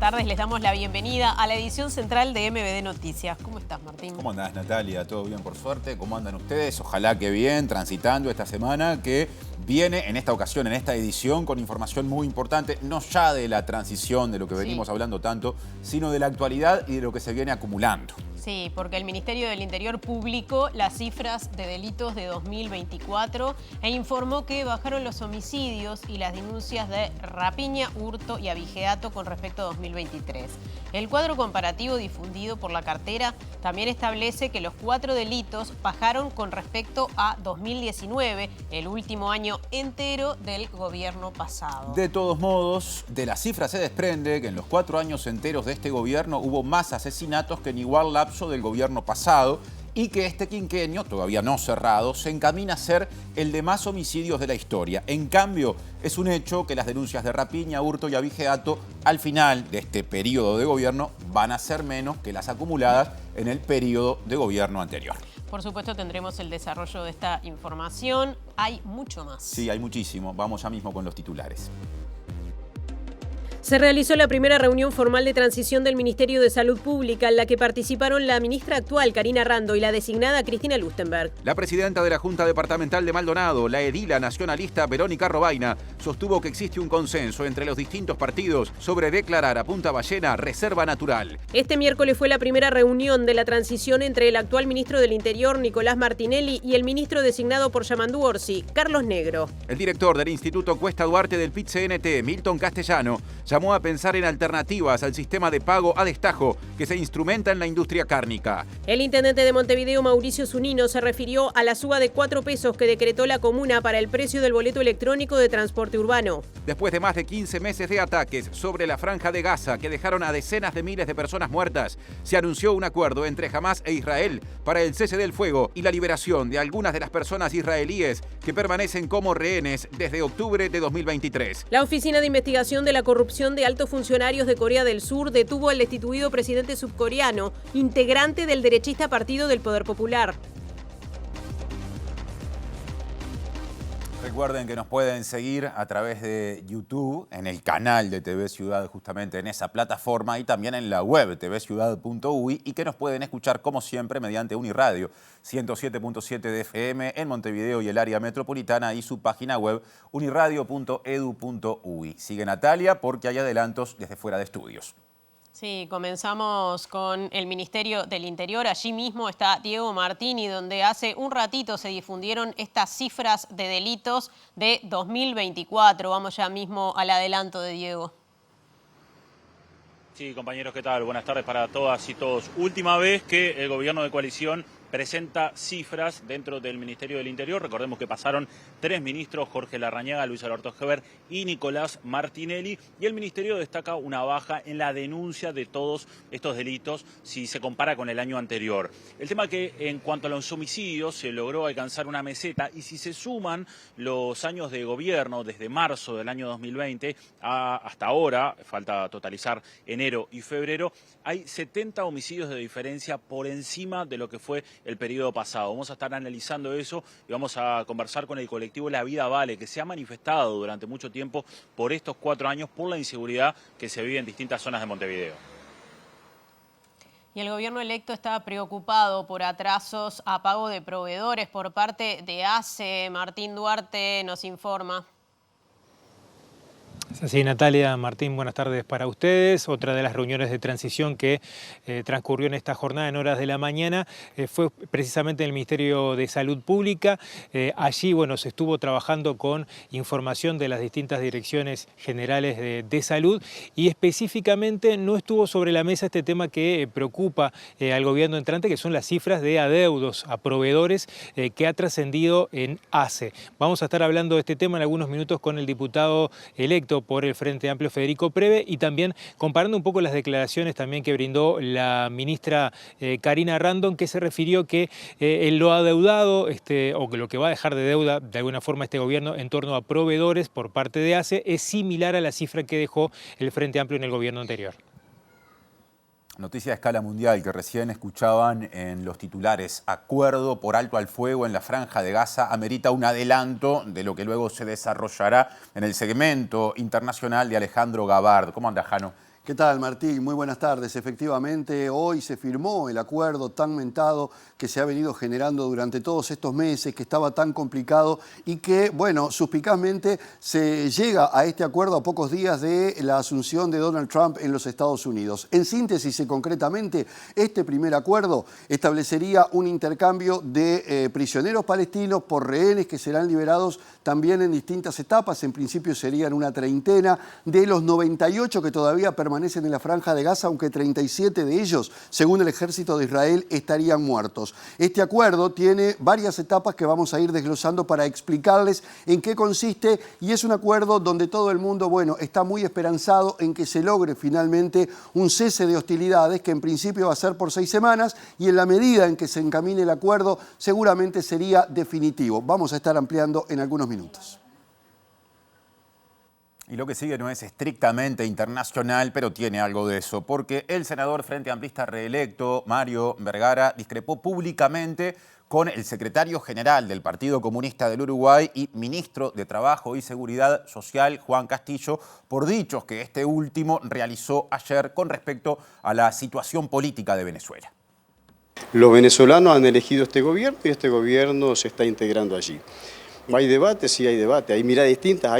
tardes. Les damos la bienvenida a la edición central de MBD Noticias. ¿Cómo estás, Martín? ¿Cómo andás, Natalia? ¿Todo bien, por suerte? ¿Cómo andan ustedes? Ojalá que bien, transitando esta semana que viene en esta ocasión, en esta edición, con información muy importante, no ya de la transición, de lo que venimos hablando tanto, sino de la actualidad y de lo que se viene acumulando. Sí, porque el Ministerio del Interior publicó las cifras de delitos de 2024 e informó que bajaron los homicidios y las denuncias de rapiña, hurto y abigeato con respecto a 2023. El cuadro comparativo difundido por la cartera también establece que los 4 delitos bajaron con respecto a 2019, el último año entero del gobierno pasado. De todos modos, de la cifra se desprende que en los 4 años enteros de este gobierno hubo más asesinatos que en igual lapso del gobierno pasado y que este quinquenio, todavía no cerrado, se encamina a ser el de más homicidios de la historia. En cambio, es un hecho que las denuncias de rapiña, hurto y abigeato al final de este periodo de gobierno van a ser menos que las acumuladas en el periodo de gobierno anterior. Por supuesto, tendremos el desarrollo de esta información. Hay mucho más. Sí, hay muchísimo. Vamos ya mismo con los titulares. Se realizó la primera reunión formal de transición del Ministerio de Salud Pública, en la que participaron la ministra actual, Karina Rando, y la designada Cristina Lustenberg. La presidenta de la Junta Departamental de Maldonado, la edila nacionalista Verónica Robaina, sostuvo que existe un consenso entre los distintos partidos sobre declarar a Punta Ballena reserva natural. Este miércoles fue la primera reunión de la transición entre el actual ministro del Interior, Nicolás Martinelli, y el ministro designado por Yamandú Orsi, Carlos Negro. El director del Instituto Cuesta Duarte del PIT-CNT, Milton Castellano, llamó a pensar en alternativas al sistema de pago a destajo que se instrumenta en la industria cárnica. El intendente de Montevideo, Mauricio Zunino, se refirió a la suba de 4 pesos que decretó la comuna para el precio del boleto electrónico de transporte urbano. Después de más de 15 meses de ataques sobre la Franja de Gaza que dejaron a decenas de miles de personas muertas, se anunció un acuerdo entre Hamás e Israel para el cese del fuego y la liberación de algunas de las personas israelíes que permanecen como rehenes desde octubre de 2023. La Oficina de Investigación de la Corrupción de altos funcionarios de Corea del Sur detuvo al destituido presidente subcoreano, integrante del derechista Partido del Poder Popular. Recuerden que nos pueden seguir a través de YouTube, en el canal de TV Ciudad, justamente en esa plataforma, y también en la web tvciudad.uy, y que nos pueden escuchar como siempre mediante Uniradio 107.7 de FM en Montevideo y el área metropolitana, y su página web uniradio.edu.uy. Sigue Natalia porque hay adelantos desde fuera de estudios. Sí, comenzamos con el Ministerio del Interior. Allí mismo está Diego Martini, donde hace un ratito se difundieron estas cifras de delitos de 2024. Vamos ya mismo al adelanto de Diego. Sí, compañeros, ¿qué tal? Buenas tardes para todas y todos. Última vez que el gobierno de coalición presenta cifras dentro del Ministerio del Interior. Recordemos que pasaron 3 ministros, Jorge Larrañaga, Luis Alberto Heber y Nicolás Martinelli, y el Ministerio destaca una baja en la denuncia de todos estos delitos si se compara con el año anterior. El tema que en cuanto a los homicidios se logró alcanzar una meseta, y si se suman los años de gobierno desde marzo del año 2020 hasta ahora, falta totalizar enero y febrero, hay 70 homicidios de diferencia por encima de lo que fue el periodo pasado. Vamos a estar analizando eso y vamos a conversar con el colectivo La Vida Vale, que se ha manifestado durante mucho tiempo por estos 4 años por la inseguridad que se vive en distintas zonas de Montevideo. Y el gobierno electo está preocupado por atrasos a pago de proveedores por parte de ACE. Martín Duarte nos informa. Es así, Natalia, Martín, buenas tardes para ustedes. Otra de las reuniones de transición que transcurrió en esta jornada en horas de la mañana fue precisamente en el Ministerio de Salud Pública. Allí, bueno, se estuvo trabajando con información de las distintas direcciones generales de salud, y específicamente no estuvo sobre la mesa este tema que preocupa al gobierno entrante, que son las cifras de adeudos a proveedores que ha trascendido en ACE. Vamos a estar hablando de este tema en algunos minutos con el diputado electo por el Frente Amplio, Federico Preve, y también comparando un poco las declaraciones también que brindó la ministra Karina Randon, que se refirió que lo adeudado, o que lo que va a dejar de deuda de alguna forma este gobierno en torno a proveedores por parte de ACE es similar a la cifra que dejó el Frente Amplio en el gobierno anterior. Noticia de escala mundial que recién escuchaban en los titulares. Acuerdo por alto al fuego en la Franja de Gaza amerita un adelanto de lo que luego se desarrollará en el segmento internacional de Alejandro Gabard. ¿Cómo anda, Jano? ¿Qué tal, Martín? Muy buenas tardes. Efectivamente, hoy se firmó el acuerdo tan mentado que se ha venido generando durante todos estos meses, que estaba tan complicado y que, bueno, suspicazmente se llega a este acuerdo a pocos días de la asunción de Donald Trump en los Estados Unidos. En síntesis y concretamente, este primer acuerdo establecería un intercambio de prisioneros palestinos por rehenes que serán liberados también en distintas etapas. En principio serían una treintena de los 98 que todavía permanecen en la Franja de Gaza, aunque 37 de ellos, según el ejército de Israel, estarían muertos. Este acuerdo tiene varias etapas que vamos a ir desglosando para explicarles en qué consiste, y es un acuerdo donde todo el mundo, bueno, está muy esperanzado en que se logre finalmente un cese de hostilidades, que en principio va a ser por 6 semanas, y en la medida en que se encamine el acuerdo, seguramente sería definitivo. Vamos a estar ampliando en algunos minutos. Y lo que sigue no es estrictamente internacional, pero tiene algo de eso, porque el senador Frente Amplista reelecto, Mario Vergara, discrepó públicamente con el secretario general del Partido Comunista del Uruguay y ministro de Trabajo y Seguridad Social, Juan Castillo, por dichos que este último realizó ayer con respecto a la situación política de Venezuela. Los venezolanos han elegido este gobierno y este gobierno se está integrando allí. ¿Hay debate? Sí hay debate. Hay miradas distintas,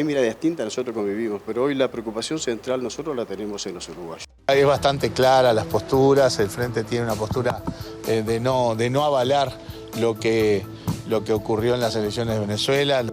nosotros convivimos, pero hoy la preocupación central nosotros la tenemos en los uruguayos. Es bastante clara las posturas, el Frente tiene una postura de no avalar lo que ocurrió en las elecciones de Venezuela.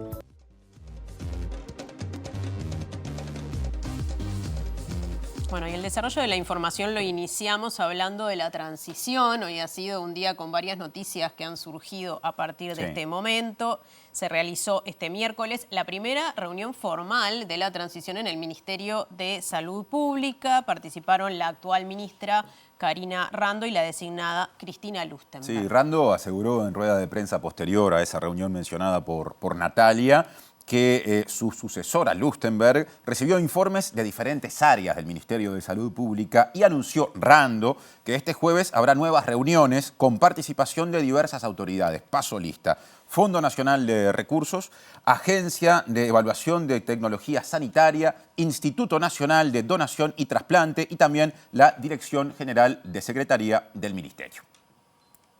Bueno, y el desarrollo de la información lo iniciamos hablando de la transición. Hoy ha sido un día con varias noticias que han surgido a partir de este momento. Se realizó este miércoles la primera reunión formal de la transición en el Ministerio de Salud Pública. Participaron la actual ministra Karina Rando y la designada Cristina Lustenberg. Sí, Rando aseguró en rueda de prensa posterior a esa reunión mencionada por Natalia que su sucesora, Lustenberg, recibió informes de diferentes áreas del Ministerio de Salud Pública y anunció Rando que este jueves habrá nuevas reuniones con participación de diversas autoridades. Paso lista: Fondo Nacional de Recursos, Agencia de Evaluación de Tecnología Sanitaria, Instituto Nacional de Donación y Trasplante y también la Dirección General de Secretaría del Ministerio.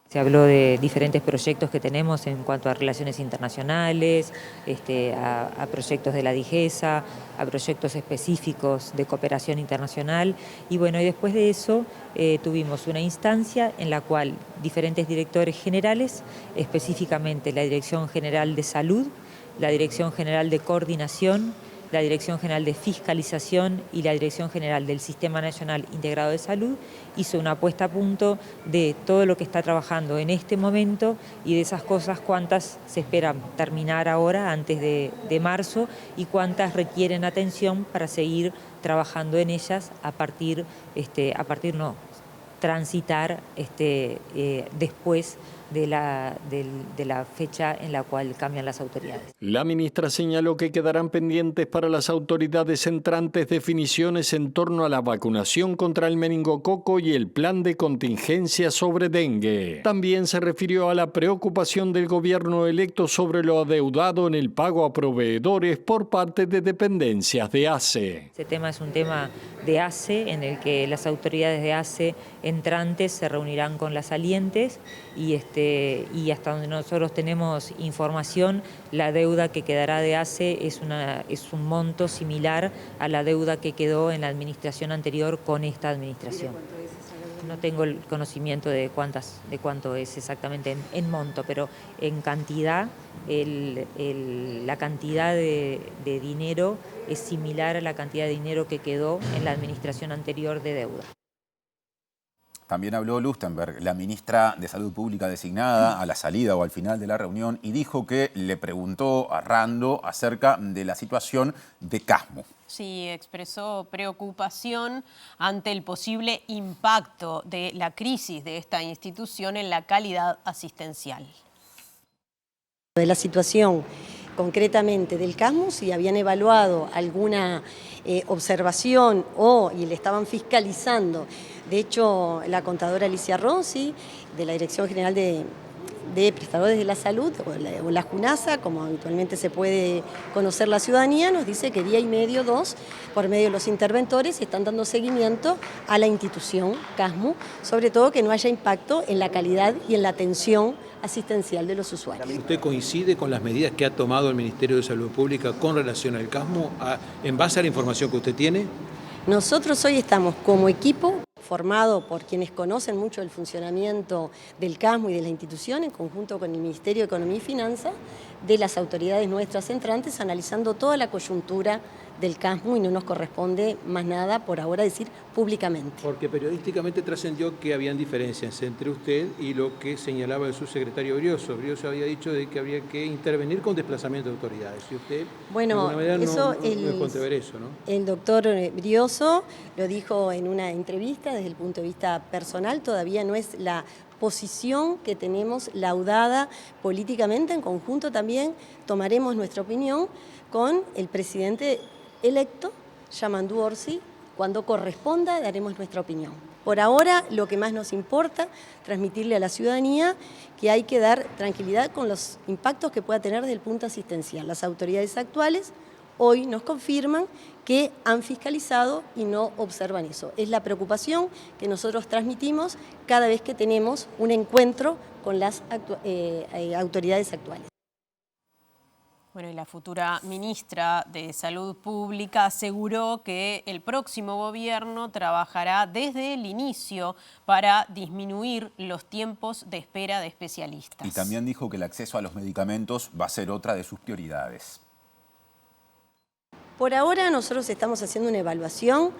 Se habló de diferentes proyectos que tenemos en cuanto a relaciones internacionales, a proyectos de la DIGESA, a proyectos específicos de cooperación internacional. Y bueno, y después de eso tuvimos una instancia en la cual diferentes directores generales, específicamente la Dirección General de Salud, la Dirección General de Coordinación, la Dirección General de Fiscalización y la Dirección General del Sistema Nacional Integrado de Salud, hizo una puesta a punto de todo lo que está trabajando en este momento y de esas cosas cuántas se esperan terminar ahora antes de marzo y cuántas requieren atención para seguir trabajando en ellas transitar después de la fecha en la cual cambian las autoridades. La ministra señaló que quedarán pendientes para las autoridades entrantes definiciones en torno a la vacunación contra el meningococo y el plan de contingencia sobre dengue. También se refirió a la preocupación del gobierno electo sobre lo adeudado en el pago a proveedores por parte de dependencias de ACE. Este tema es un tema de ACE en el que las autoridades de ACE entrantes se reunirán con las salientes y hasta donde nosotros tenemos información, la deuda que quedará de ACE es un monto similar a la deuda que quedó en la administración anterior con esta administración. No tengo el conocimiento de cuánto es exactamente en monto, pero en cantidad, la cantidad de dinero es similar a la cantidad de dinero que quedó en la administración anterior de deuda. También habló Lustenberg, la ministra de Salud Pública designada, a la salida o al final de la reunión, y dijo que le preguntó a Rando acerca de la situación de Casmo. Sí, expresó preocupación ante el posible impacto de la crisis de esta institución en la calidad asistencial. De la situación concretamente del Casmo, si habían evaluado alguna observación y le estaban fiscalizando. De hecho, la contadora Alicia Ronzi, de la Dirección General de de prestadores de la salud, o la JUNASA, como habitualmente se puede conocer la ciudadanía, nos dice que día y medio, 2, por medio de los interventores, están dando seguimiento a la institución CASMU, sobre todo que no haya impacto en la calidad y en la atención asistencial de los usuarios. ¿Usted coincide con las medidas que ha tomado el Ministerio de Salud Pública con relación al CASMU en base a la información que usted tiene? Nosotros hoy estamos como equipo formado por quienes conocen mucho el funcionamiento del CASMU y de la institución, en conjunto con el Ministerio de Economía y Finanzas, de las autoridades nuestras entrantes, analizando toda la coyuntura del CASMU, y no nos corresponde más nada por ahora decir públicamente. Porque periodísticamente trascendió que habían diferencias entre usted y lo que señalaba el subsecretario Brioso. Brioso había dicho de que habría que intervenir con desplazamiento de autoridades. Y usted, bueno, de alguna manera, eso no es contraver eso, ¿no? El doctor Brioso lo dijo en una entrevista. Desde el punto de vista personal, todavía no es la posición que tenemos laudada políticamente. En conjunto también tomaremos nuestra opinión con el presidente electo, Yamandu Orsi. Cuando corresponda daremos nuestra opinión. Por ahora, lo que más nos importa, transmitirle a la ciudadanía que hay que dar tranquilidad con los impactos que pueda tener desde el punto asistencial. Las autoridades actuales hoy nos confirman que han fiscalizado y no observan eso. Es la preocupación que nosotros transmitimos cada vez que tenemos un encuentro con las autoridades actuales. Bueno, y la futura ministra de Salud Pública aseguró que el próximo gobierno trabajará desde el inicio para disminuir los tiempos de espera de especialistas. Y también dijo que el acceso a los medicamentos va a ser otra de sus prioridades. Por ahora nosotros estamos haciendo una evaluación.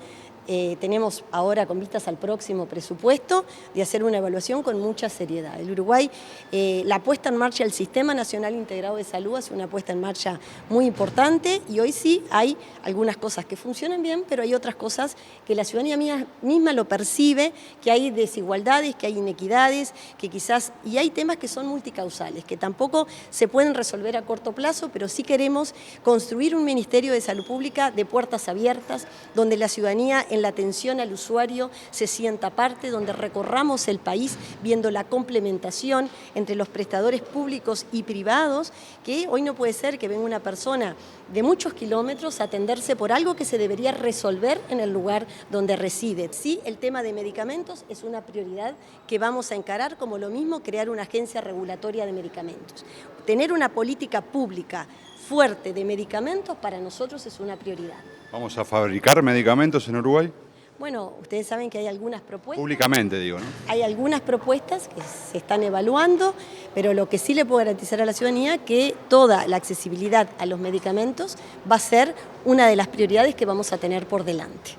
Tenemos ahora, con vistas al próximo presupuesto, de hacer una evaluación con mucha seriedad. El Uruguay, la puesta en marcha del Sistema Nacional Integrado de Salud es una puesta en marcha muy importante, y hoy sí hay algunas cosas que funcionan bien, pero hay otras cosas que la ciudadanía misma lo percibe, que hay desigualdades, que hay inequidades, que quizás, y hay temas que son multicausales, que tampoco se pueden resolver a corto plazo, pero sí queremos construir un Ministerio de Salud Pública de puertas abiertas, donde la ciudadanía en la atención al usuario se sienta parte, donde recorramos el país viendo la complementación entre los prestadores públicos y privados, que hoy no puede ser que venga una persona de muchos kilómetros a atenderse por algo que se debería resolver en el lugar donde reside. Sí, el tema de medicamentos es una prioridad que vamos a encarar, como lo mismo crear una agencia regulatoria de medicamentos. Tener una política pública fuerte de medicamentos para nosotros es una prioridad. ¿Vamos a fabricar medicamentos en Uruguay? Bueno, ustedes saben que hay algunas propuestas. Públicamente, digo, ¿no? Hay algunas propuestas que se están evaluando, pero lo que sí le puedo garantizar a la ciudadanía es que toda la accesibilidad a los medicamentos va a ser una de las prioridades que vamos a tener por delante.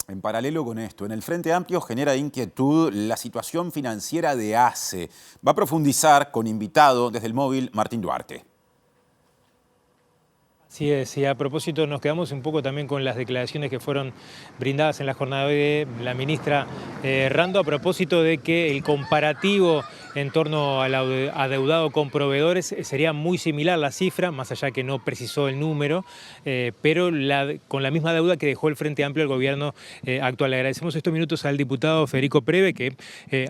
En paralelo con esto, en el Frente Amplio genera inquietud la situación financiera de ACE. Va a profundizar con invitado desde el móvil Martín Duarte. Sí, y a propósito nos quedamos un poco también con las declaraciones que fueron brindadas en la jornada de la ministra Rando, a propósito de que el comparativo en torno al adeudado con proveedores sería muy similar la cifra, más allá que no precisó el número, pero con la misma deuda que dejó el Frente Amplio al gobierno actual. Le agradecemos estos minutos al diputado Federico Preve, que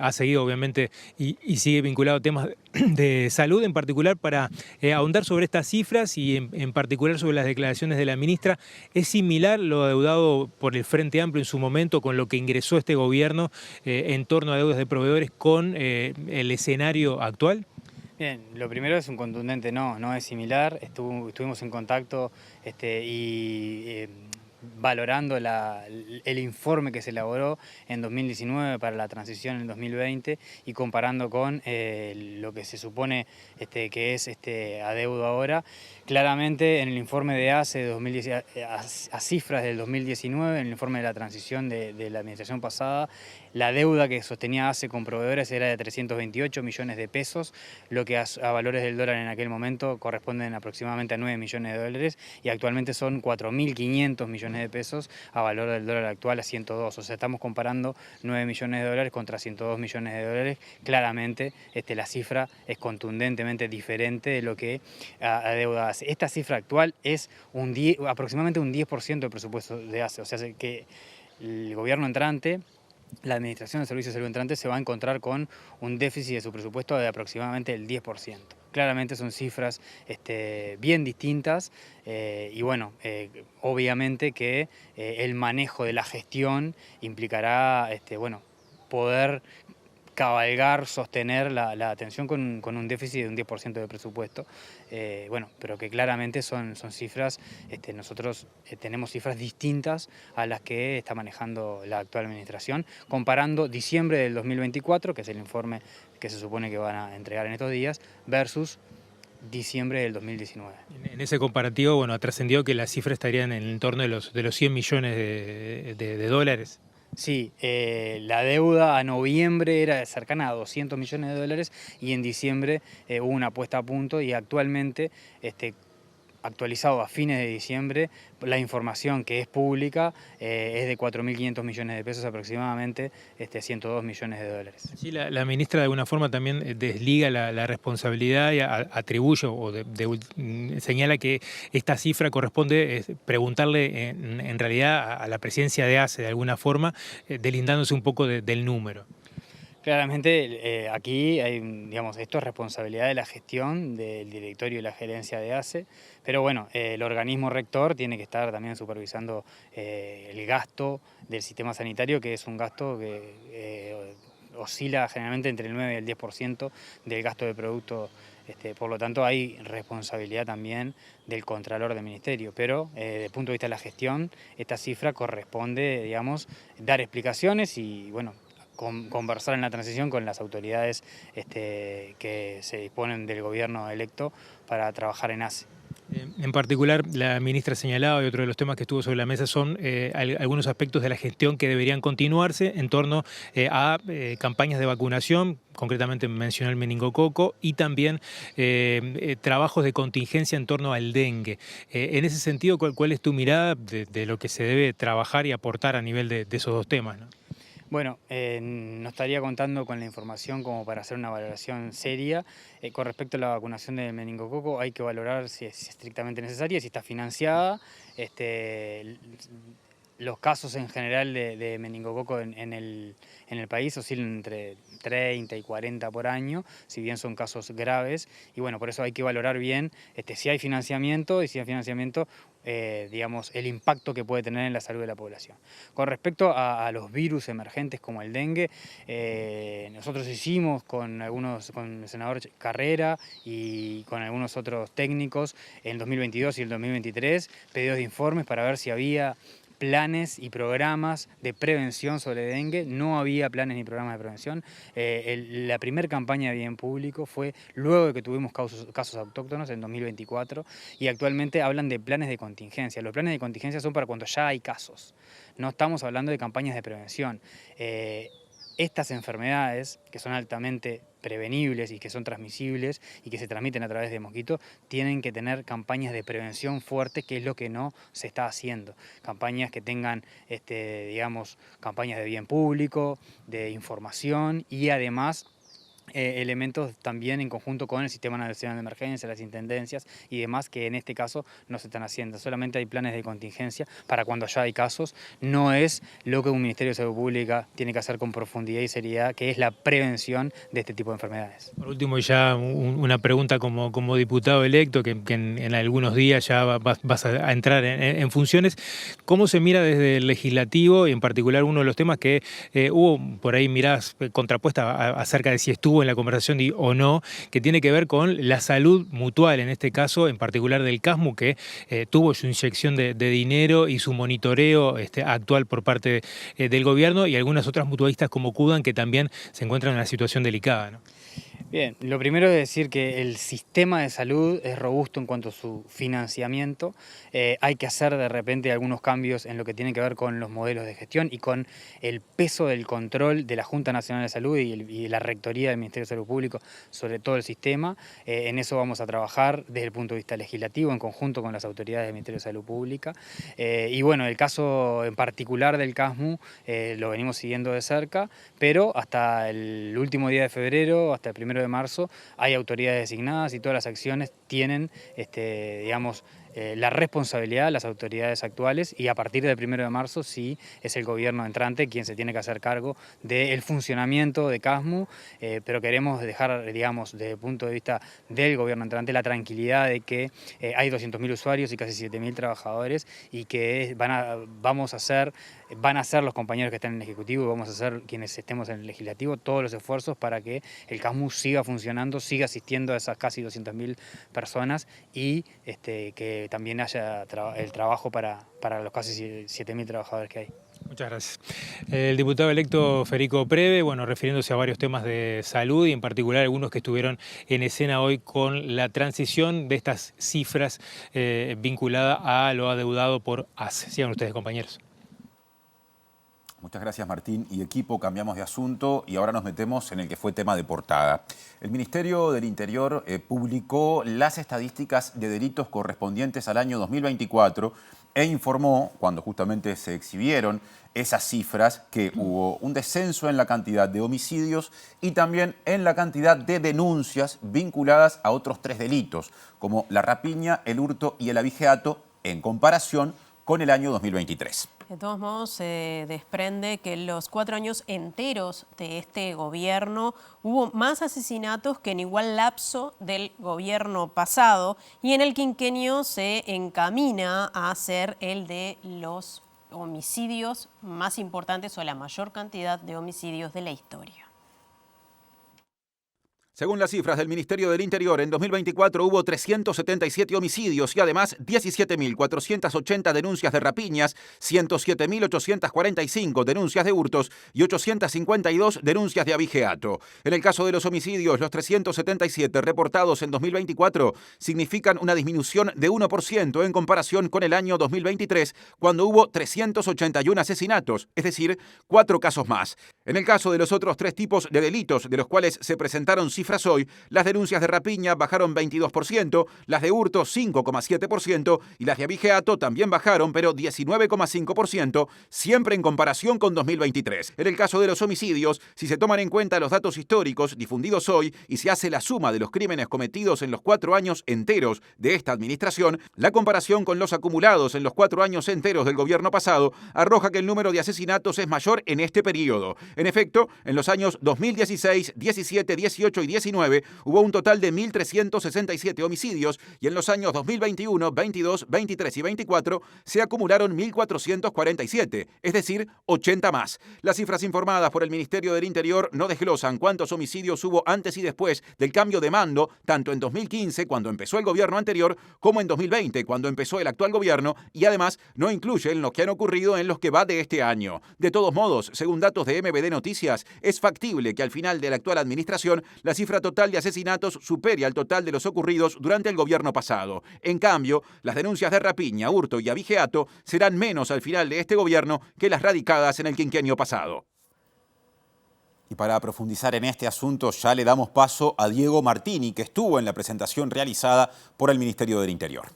ha seguido obviamente y sigue vinculado a temas de salud en particular, para ahondar sobre estas cifras y en particular sobre las declaraciones de la ministra. ¿Es similar lo adeudado por el Frente Amplio en su momento con lo que ingresó este gobierno en torno a deudas de proveedores con el escenario actual? Bien, lo primero es un contundente no es similar. Estuvimos en contacto valorando el informe que se elaboró en 2019 para la transición en 2020 y comparando con lo que se supone que es adeudo ahora. Claramente en el informe de ACE a cifras del 2019, en el informe de la transición de la administración pasada, la deuda que sostenía ACE con proveedores era de 328 millones de pesos, lo que a valores del dólar en aquel momento corresponden aproximadamente a 9 millones de dólares, y actualmente son 4.500 millones de pesos a valor del dólar actual a 102. O sea, estamos comparando 9 millones de dólares contra 102 millones de dólares. Claramente la cifra es contundentemente diferente de lo que adeuda ACE. Esta cifra actual es aproximadamente un 10% del presupuesto de ACE. O sea, que el gobierno entrante la Administración de Servicios de Salud Entrante se va a encontrar con un déficit de su presupuesto de aproximadamente el 10%. Claramente son cifras bien distintas y bueno, obviamente que el manejo de la gestión implicará poder cabalgar, sostener la atención con un déficit de un 10% de presupuesto, pero que claramente son cifras, nosotros tenemos cifras distintas a las que está manejando la actual administración, comparando diciembre del 2024, que es el informe que se supone que van a entregar en estos días, versus diciembre del 2019. En ese comparativo, bueno, ha trascendido que las cifras estarían en el entorno de los 100 millones de dólares. Sí, la deuda a noviembre era cercana a 200 millones de dólares y en diciembre hubo una puesta a punto y actualmente, actualizado a fines de diciembre, la información que es pública es de 4.500 millones de pesos aproximadamente, 102 millones de dólares. Sí, la ministra de alguna forma también desliga la responsabilidad y atribuye o señala que esta cifra corresponde preguntarle en realidad a la presidencia de ACE de alguna forma, delindándose un poco del número. Claramente aquí hay, esto es responsabilidad de la gestión del directorio y la gerencia de ACE, pero bueno, el organismo rector tiene que estar también supervisando el gasto del sistema sanitario, que es un gasto que oscila generalmente entre el 9 y el 10% del gasto de producto. Por lo tanto, hay responsabilidad también del contralor del ministerio, pero desde el punto de vista de la gestión, esta cifra corresponde, dar explicaciones y, bueno, conversar en la transición con las autoridades que se disponen del gobierno electo para trabajar en ACE. En particular, la ministra señalaba, y otro de los temas que estuvo sobre la mesa son algunos aspectos de la gestión que deberían continuarse en torno a campañas de vacunación, concretamente mencionó el meningococo, y también trabajos de contingencia en torno al dengue. En ese sentido, ¿cuál es tu mirada de lo que se debe trabajar y aportar a nivel de esos dos temas, ¿no? Bueno, no estaría contando con la información como para hacer una valoración seria. Con respecto a la vacunación del meningococo, hay que valorar si es estrictamente necesaria, si está financiada. Los casos en general de meningococo en el país oscilan entre 30 y 40 por año, si bien son casos graves, y bueno, por eso hay que valorar bien si hay financiamiento y si hay financiamiento, el impacto que puede tener en la salud de la población. Con respecto a los virus emergentes como el dengue, nosotros hicimos con el senador Carrera y con algunos otros técnicos en el 2022 y el 2023 pedidos de informes para ver si había planes y programas de prevención sobre dengue. No había planes ni programas de prevención. La primera campaña de bien público fue luego de que tuvimos casos autóctonos en 2024 y actualmente hablan de planes de contingencia. Los planes de contingencia son para cuando ya hay casos. No estamos hablando de campañas de prevención. Estas enfermedades, que son altamente prevenibles y que son transmisibles y que se transmiten a través de mosquitos, tienen que tener campañas de prevención fuertes, que es lo que no se está haciendo. Campañas que tengan, campañas de bien público, de información y además elementos también en conjunto con el Sistema Nacional de Emergencia, las intendencias y demás, que en este caso no se están haciendo. Solamente hay planes de contingencia para cuando ya hay casos. No es lo que un Ministerio de Salud Pública tiene que hacer con profundidad y seriedad, que es la prevención de este tipo de enfermedades. Por último, ya una pregunta como diputado electo, que en algunos días ya vas a entrar en funciones. ¿Cómo se mira desde el legislativo, y en particular uno de los temas que hubo por ahí miradas contrapuestas acerca de si estuvo en la conversación o no, que tiene que ver con la salud mutual, en este caso en particular del CASMU, que tuvo su inyección de dinero y su monitoreo actual por parte del gobierno, y algunas otras mutualistas como CUDAN, que también se encuentran en una situación delicada, ¿no? Bien, lo primero es decir que el sistema de salud es robusto en cuanto a su financiamiento. Hay que hacer de repente algunos cambios en lo que tiene que ver con los modelos de gestión y con el peso del control de la Junta Nacional de Salud y la Rectoría del Ministerio de Salud Público sobre todo el sistema. En eso vamos a trabajar desde el punto de vista legislativo en conjunto con las autoridades del Ministerio de Salud Pública. Y bueno, el caso en particular del CASMU lo venimos siguiendo de cerca, pero hasta el último día de febrero, hasta el 1 de marzo, hay autoridades designadas y todas las acciones tienen, la responsabilidad de las autoridades actuales, y a partir del 1 de marzo sí es el gobierno entrante quien se tiene que hacer cargo del funcionamiento de CASMU, pero queremos dejar, digamos, desde el punto de vista del gobierno entrante, la tranquilidad de que hay 200.000 usuarios y casi 7.000 trabajadores, y que van a ser los compañeros que están en el Ejecutivo y vamos a hacer quienes estemos en el Legislativo todos los esfuerzos para que el CASMU siga funcionando, siga asistiendo a esas casi 200.000 personas, y que también haya el trabajo para los casi 7.000 trabajadores que hay. Muchas gracias. El diputado electo Federico Preve, bueno, refiriéndose a varios temas de salud y en particular algunos que estuvieron en escena hoy con la transición de estas cifras vinculadas a lo adeudado por ACE. Sigan ustedes, compañeros. Muchas gracias, Martín y equipo. Cambiamos de asunto y ahora nos metemos en el que fue tema de portada. El Ministerio del Interior publicó las estadísticas de delitos correspondientes al año 2024 e informó, cuando justamente se exhibieron esas cifras, que hubo un descenso en la cantidad de homicidios y también en la cantidad de denuncias vinculadas a otros 3 delitos, como la rapiña, el hurto y el abigeato, en comparación con el año 2023. De todos modos, se desprende que en los 4 años enteros de este gobierno hubo más asesinatos que en igual lapso del gobierno pasado, y en el quinquenio se encamina a ser el de los homicidios más importantes o la mayor cantidad de homicidios de la historia. Según las cifras del Ministerio del Interior, en 2024 hubo 377 homicidios y además 17.480 denuncias de rapiñas, 107.845 denuncias de hurtos y 852 denuncias de abigeato. En el caso de los homicidios, los 377 reportados en 2024 significan una disminución de 1% en comparación con el año 2023, cuando hubo 381 asesinatos, es decir, 4 casos más. En el caso de los otros 3 tipos de delitos de los cuales se presentaron cifras hoy, las denuncias de rapiña bajaron 22%, las de hurto 5,7% y las de abigeato también bajaron, pero 19,5%, siempre en comparación con 2023. En el caso de los homicidios, si se toman en cuenta los datos históricos difundidos hoy y se hace la suma de los crímenes cometidos en los 4 años enteros de esta administración, la comparación con los acumulados en los 4 años enteros del gobierno pasado arroja que el número de asesinatos es mayor en este periodo. En efecto, en los años 2016, 17, 18 y 19 hubo un total de 1.367 homicidios y en los años 2021, 22, 23 y 24 se acumularon 1.447, es decir, 80 más. Las cifras informadas por el Ministerio del Interior no desglosan cuántos homicidios hubo antes y después del cambio de mando, tanto en 2015, cuando empezó el gobierno anterior, como en 2020, cuando empezó el actual gobierno, y además no incluyen los que han ocurrido en los que va de este año. De todos modos, según datos de MBD Noticias, es factible que al final de la actual administración la cifra total de asesinatos supere al total de los ocurridos durante el gobierno pasado. En cambio, las denuncias de rapiña, hurto y abigeato serán menos al final de este gobierno que las radicadas en el quinquenio pasado. Y para profundizar en este asunto ya le damos paso a Diego Martini, que estuvo en la presentación realizada por el Ministerio del Interior.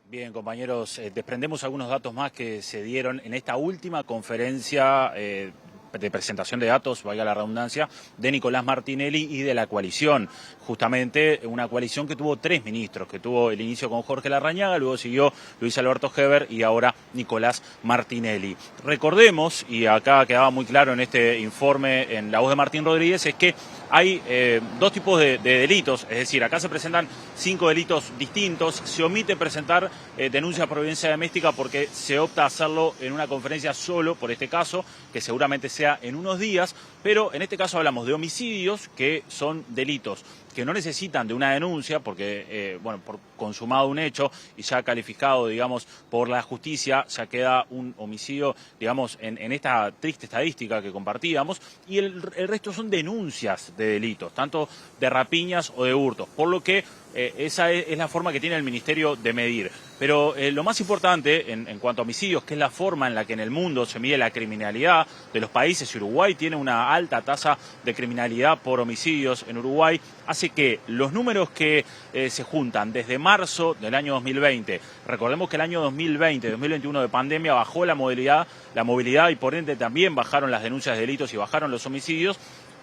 Bien, compañeros, desprendemos algunos datos más que se dieron en esta última conferencia de presentación de datos, valga la redundancia, de Nicolás Martinelli y de la coalición. Justamente una coalición que tuvo 3 ministros, que tuvo el inicio con Jorge Larrañaga, luego siguió Luis Alberto Heber y ahora Nicolás Martinelli. Recordemos, y acá quedaba muy claro en este informe en la voz de Martín Rodríguez, es que hay 2 tipos de delitos, es decir, acá se presentan 5 delitos distintos, se omite presentar denuncia por violencia doméstica porque se opta a hacerlo en una conferencia solo por este caso, que seguramente sea en unos días, pero en este caso hablamos de homicidios que son delitos que no necesitan de una denuncia porque, por consumado un hecho y ya calificado, digamos, por la justicia, ya queda un homicidio, digamos, en esta triste estadística que compartíamos, y el resto son denuncias de delitos, tanto de rapiñas o de hurtos, por lo que esa es la forma que tiene el Ministerio de medir. Pero lo más importante en cuanto a homicidios, que es la forma en la que en el mundo se mide la criminalidad de los países, y Uruguay tiene una alta tasa de criminalidad por homicidios en Uruguay, hace que los números que se juntan desde marzo del año 2020, recordemos que el año 2020, 2021 de pandemia bajó la movilidad y por ende también bajaron las denuncias de delitos y bajaron los homicidios,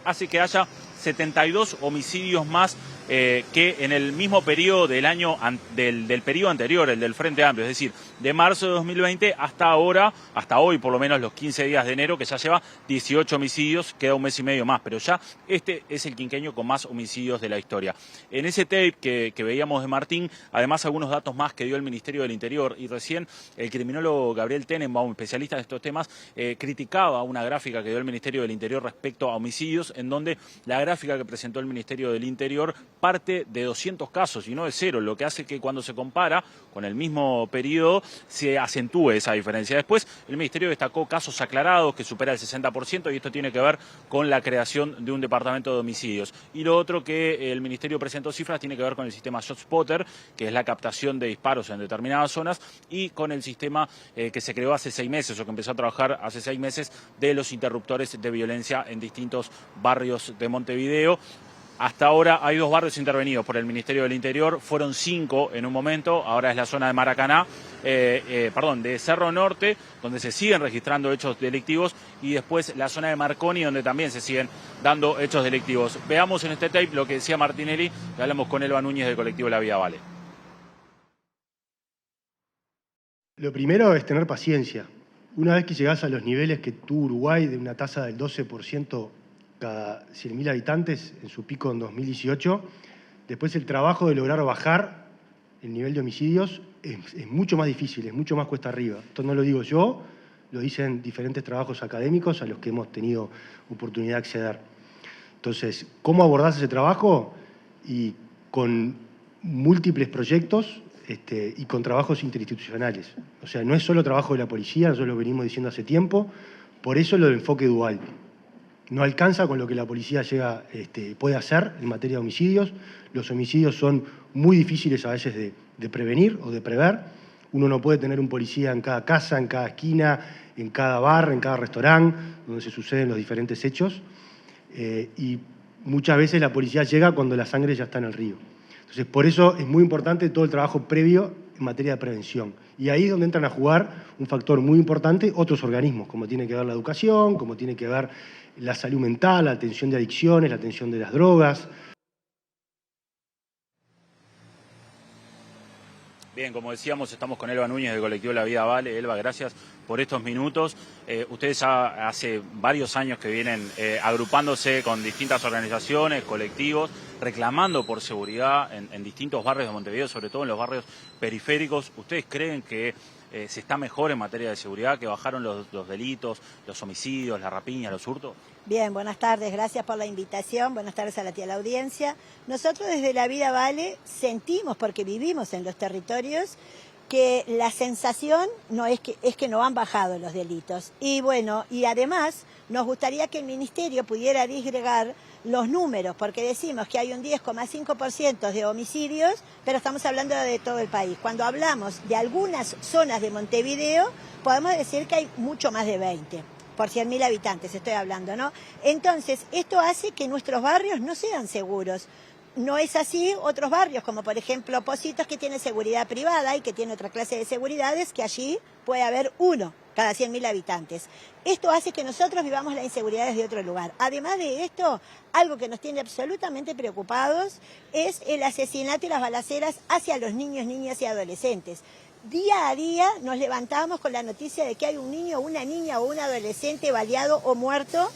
hace que haya 72 homicidios más que en el mismo periodo del año del periodo anterior, el del Frente Amplio, es decir, de marzo de 2020 hasta ahora, hasta hoy por lo menos los 15 días de enero, que ya lleva 18 homicidios, queda un mes y medio más, pero ya este es el quinquenio con más homicidios de la historia. En ese tape que veíamos de Martín, además algunos datos más que dio el Ministerio del Interior, y recién el criminólogo Gabriel Tenenbaum, especialista en estos temas, criticaba una gráfica que dio el Ministerio del Interior respecto a homicidios, en donde la gráfica que presentó el Ministerio del Interior parte de 200 casos y no de cero, lo que hace que cuando se compara con el mismo periodo se acentúe esa diferencia. Después, el Ministerio destacó casos aclarados que supera el 60%, y esto tiene que ver con la creación de un departamento de homicidios. Y lo otro que el Ministerio presentó cifras tiene que ver con el sistema ShotSpotter, que es la captación de disparos en determinadas zonas, y con el sistema que se creó hace 6 meses, o que empezó a trabajar hace 6 meses, de los interruptores de violencia en distintos barrios de Montevideo. Hasta ahora hay 2 barrios intervenidos por el Ministerio del Interior, fueron 5 en un momento, ahora es la zona de Maracaná, de Cerro Norte, donde se siguen registrando hechos delictivos, y después la zona de Marconi, donde también se siguen dando hechos delictivos. Veamos en este tape lo que decía Martinelli, que hablamos con Elba Núñez del colectivo La Vida Vale. Lo primero es tener paciencia. Una vez que llegás a los niveles que tuvo Uruguay, de una tasa del 12% cada 100.000 habitantes en su pico en 2018, después el trabajo de lograr bajar el nivel de homicidios es mucho más difícil, es mucho más cuesta arriba. Esto no lo digo yo, lo dicen diferentes trabajos académicos a los que hemos tenido oportunidad de acceder. Entonces, ¿cómo abordás ese trabajo? Y con múltiples proyectos y con trabajos interinstitucionales. O sea, no es solo trabajo de la policía, nosotros lo venimos diciendo hace tiempo, por eso lo del enfoque dual. No alcanza con lo que la policía puede hacer en materia de homicidios. Los homicidios son muy difíciles a veces de prevenir o de prever. Uno no puede tener un policía en cada casa, en cada esquina, en cada bar, en cada restaurante, donde se suceden los diferentes hechos. Y muchas veces la policía llega cuando la sangre ya está en el río. Entonces, por eso es muy importante todo el trabajo previo en materia de prevención. Y ahí es donde entran a jugar un factor muy importante otros organismos, como tiene que ver la educación, como tiene que ver la salud mental, la atención de adicciones, la atención de las drogas. Bien, como decíamos, estamos con Elba Núñez del colectivo La Vida Vale. Elba, gracias por estos minutos. Ustedes ya hace varios años que vienen agrupándose con distintas organizaciones, colectivos, reclamando por seguridad en distintos barrios de Montevideo, sobre todo en los barrios periféricos. ¿Ustedes creen que se está mejor en materia de seguridad, que bajaron los delitos, los homicidios, la rapiña, los hurtos? Bien, buenas tardes, gracias por la invitación, buenas tardes a la audiencia. Nosotros desde La Vida Vale sentimos, porque vivimos en los territorios, que la sensación no es que no han bajado los delitos. Y bueno, y además nos gustaría que el Ministerio pudiera disgregar los números, porque decimos que hay un 10,5% de homicidios, pero estamos hablando de todo el país. Cuando hablamos de algunas zonas de Montevideo, podemos decir que hay mucho más de 20. Por 100.000 habitantes estoy hablando, ¿no? Entonces, esto hace que nuestros barrios no sean seguros. No es así otros barrios, como por ejemplo Pocitos, que tiene seguridad privada y que tiene otra clase de seguridades, que allí puede haber uno cada 100.000 habitantes. Esto hace que nosotros vivamos la inseguridad desde otro lugar. Además de esto, algo que nos tiene absolutamente preocupados es el asesinato y las balaceras hacia los niños, niñas y adolescentes. Día a día nos levantamos con la noticia de que hay un niño, una niña o un adolescente baleado o muerto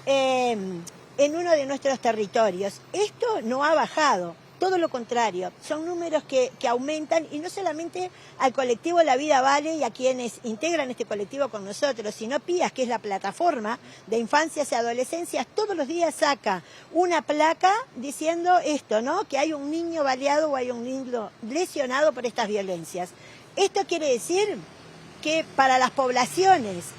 en uno de nuestros territorios. Esto no ha bajado, todo lo contrario, son números que aumentan, y no solamente al colectivo La Vida Vale y a quienes integran este colectivo con nosotros, sino PIAS, que es la plataforma de infancias y adolescencias, todos los días saca una placa diciendo esto, ¿no? Que hay un niño baleado o hay un niño lesionado por estas violencias. Esto quiere decir que para las poblaciones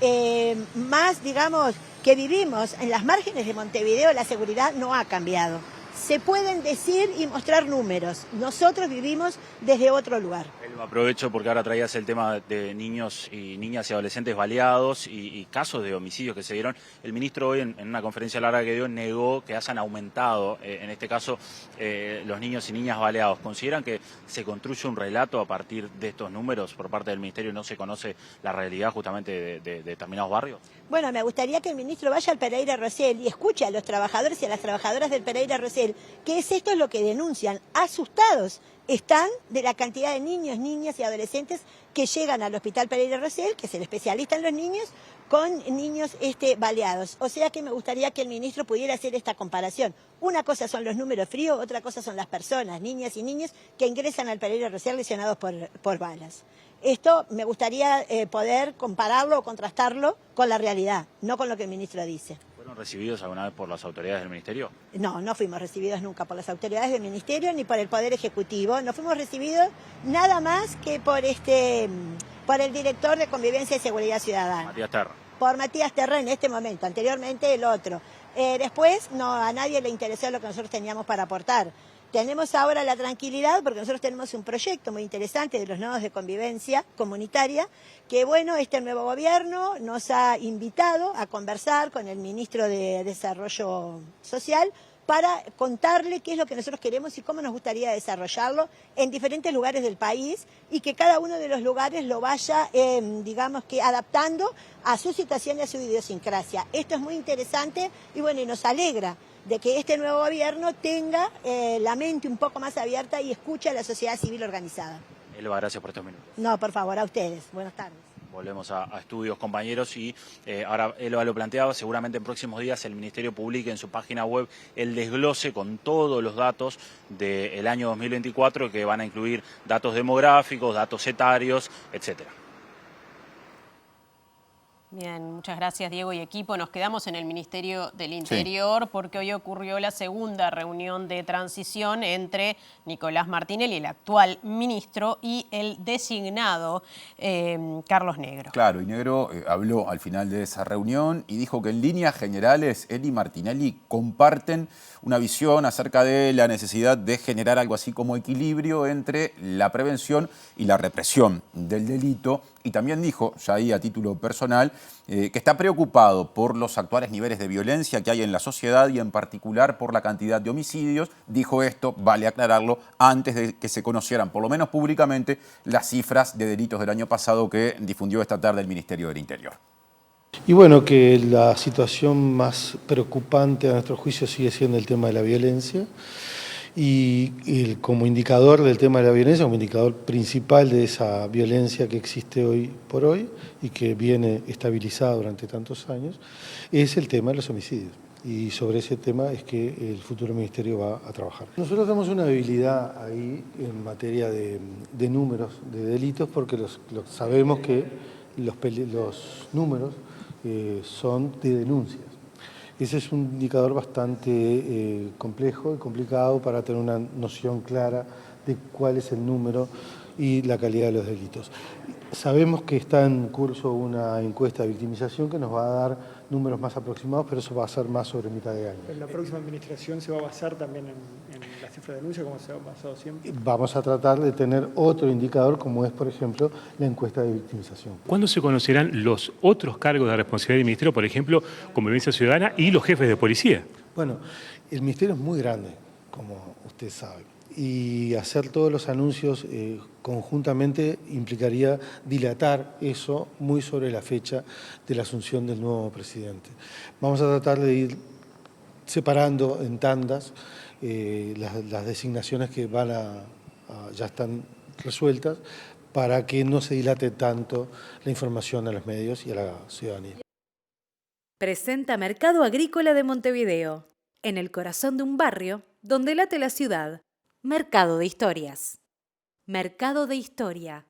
más, digamos, que vivimos en las márgenes de Montevideo, la seguridad no ha cambiado. Se pueden decir y mostrar números. Nosotros vivimos desde otro lugar. Aprovecho porque ahora traías el tema de niños y niñas y adolescentes baleados y casos de homicidios que se dieron. El ministro hoy en una conferencia larga que dio negó que hayan aumentado, en este caso, los niños y niñas baleados. ¿Consideran que se construye un relato a partir de estos números por parte del ministerio y no se conoce la realidad justamente de determinados barrios? Bueno, me gustaría que el ministro vaya al Pereira Rosell y escuche a los trabajadores y a las trabajadoras del Pereira Rosell Rosell, que esto es lo que denuncian, asustados están de la cantidad de niños, niñas y adolescentes que llegan al Hospital Pereira Rosell, que es el especialista en los niños, con niños baleados. O sea que me gustaría que el ministro pudiera hacer esta comparación. Una cosa son los números fríos, otra cosa son las personas, niñas y niños, que ingresan al Pereira Rosell lesionados por balas. Esto me gustaría poder compararlo o contrastarlo con la realidad, no con lo que el ministro dice. ¿Fueron recibidos alguna vez por las autoridades del ministerio? No, no fuimos recibidos nunca por las autoridades del ministerio ni por el Poder Ejecutivo. No fuimos recibidos nada más que por el director de Convivencia y Seguridad Ciudadana. Matías Terra. Por Matías Terra en este momento, anteriormente el otro. Después no, a nadie le interesó lo que nosotros teníamos para aportar. Tenemos ahora la tranquilidad porque nosotros tenemos un proyecto muy interesante de los nodos de convivencia comunitaria que, bueno, este nuevo gobierno nos ha invitado a conversar con el ministro de Desarrollo Social para contarle qué es lo que nosotros queremos y cómo nos gustaría desarrollarlo en diferentes lugares del país y que cada uno de los lugares lo vaya, digamos que adaptando a su situación y a su idiosincrasia. Esto es muy interesante y bueno, y nos alegra de que este nuevo gobierno tenga la mente un poco más abierta y escuche a la sociedad civil organizada. Elba, gracias por estos minutos. No, por favor, a ustedes. Buenas tardes. Volvemos a estudios, compañeros, y ahora Elba lo planteaba, seguramente en próximos días el Ministerio publique en su página web el desglose con todos los datos del año 2024 que van a incluir datos demográficos, datos etarios, etcétera. Bien, muchas gracias Diego y equipo. Nos quedamos en el Ministerio del Interior porque hoy ocurrió la segunda reunión de transición entre Nicolás Martinelli, el actual ministro, y el designado Carlos Negro. Claro, y Negro habló al final de esa reunión y dijo que en líneas generales él y Martinelli comparten una visión acerca de la necesidad de generar algo así como equilibrio entre la prevención y la represión del delito. Y también dijo, ya ahí a título personal, que está preocupado por los actuales niveles de violencia que hay en la sociedad y en particular por la cantidad de homicidios. Dijo esto, vale aclararlo, antes de que se conocieran, por lo menos públicamente, las cifras de delitos del año pasado que difundió esta tarde el Ministerio del Interior. Y bueno, que la situación más preocupante a nuestro juicio sigue siendo el tema de la violencia. Y como indicador del tema de la violencia, como indicador principal de esa violencia que existe hoy por hoy y que viene estabilizada durante tantos años, es el tema de los homicidios. Y sobre ese tema es que el futuro ministerio va a trabajar. Nosotros tenemos una debilidad ahí en materia de números de delitos porque sabemos que los números son de denuncias. Ese es un indicador bastante complejo y complicado para tener una noción clara de cuál es el número y la calidad de los delitos. Sabemos que está en curso una encuesta de victimización que nos va a dar números más aproximados, pero eso va a ser más sobre mitad de año. ¿En la próxima administración se va a basar también en la cifra de denuncia, como se ha basado siempre? Vamos a tratar de tener otro indicador, como es, por ejemplo, la encuesta de victimización. ¿Cuándo se conocerán los otros cargos de responsabilidad del Ministerio, por ejemplo, Convivencia Ciudadana y los jefes de policía? Bueno, el Ministerio es muy grande, como usted sabe, y hacer todos los anuncios conjuntamente implicaría dilatar eso muy sobre la fecha de la asunción del nuevo presidente. Vamos a tratar de ir separando en tandas las designaciones que ya están resueltas para que no se dilate tanto la información a los medios y a la ciudadanía. Presenta Mercado Agrícola de Montevideo, en el corazón de un barrio donde late la ciudad. Mercado de Historias. Mercado de Historia.